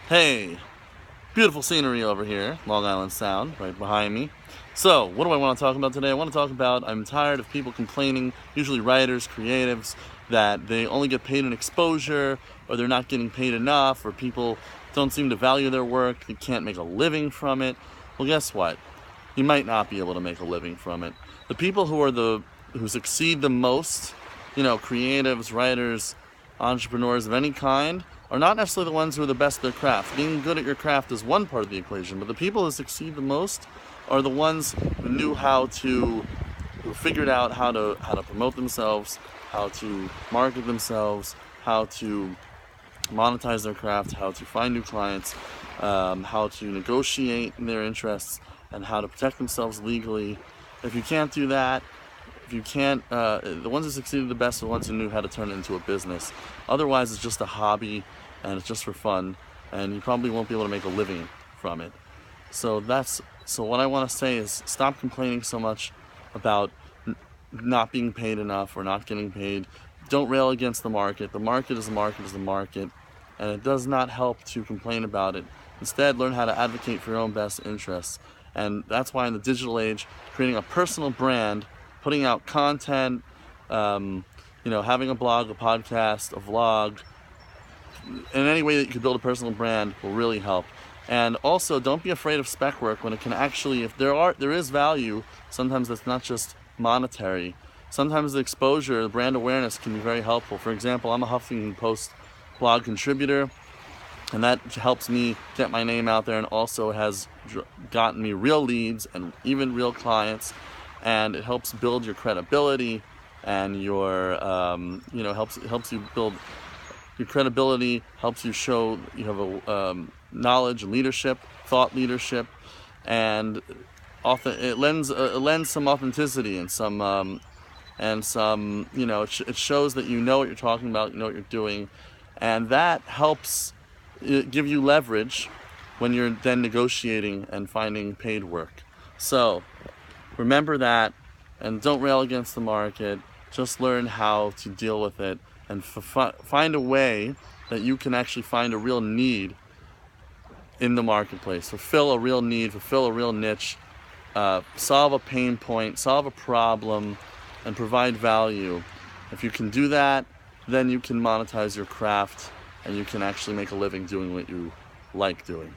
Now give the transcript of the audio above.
Hey, beautiful scenery over here, Long Island Sound, right behind me. So, what do I want to talk about today? I want to talk about I'm tired of people complaining, usually writers, creatives, that they only get paid in exposure, or they're not getting paid enough, or people don't seem to value their work, they can't make a living from it. Well, guess what? You might not be able to make a living from it. The people who succeed the most, creatives, writers, entrepreneurs of any kind, are not necessarily the ones who are the best at their craft. Being good at your craft is one part of the equation, but the people who succeed the most are the ones who figured out how to promote themselves, how to market themselves, how to monetize their craft, how to find new clients, how to negotiate their interests, and how to protect themselves legally. If you can't do that, if you can't, the ones who succeeded the best are the ones who knew how to turn it into a business. Otherwise, it's just a hobby and it's just for fun, and you probably won't be able to make a living from it. So what I want to say is stop complaining so much about not being paid enough or not getting paid. Don't rail against the market. The market is the market is the market, and it does not help to complain about it. Instead, learn how to advocate for your own best interests. And that's why in the digital age, creating a personal brand, putting out content, having a blog, a podcast, a vlog, in any way that you can build a personal brand will really help. And also, don't be afraid of spec work when it can actually, if there is value, sometimes that's not just monetary. Sometimes the exposure, the brand awareness can be very helpful. For example, I'm a Huffington Post blog contributor, and that helps me get my name out there and also has gotten me real leads and even real clients, and it helps build your credibility and your helps you build your credibility, helps you show you have a knowledge and leadership, thought leadership, and often it lends some authenticity and some it shows that you know what you're talking about, you know what you're doing, and that helps give you leverage when you're then negotiating and finding paid work. So remember that, and don't rail against the market. Just learn how to deal with it and find a way that you can actually find a real need in the marketplace. Fulfill a real need, fulfill a real niche, solve a pain point, solve a problem, and provide value. If you can do that, then you can monetize your craft and you can actually make a living doing what you like doing.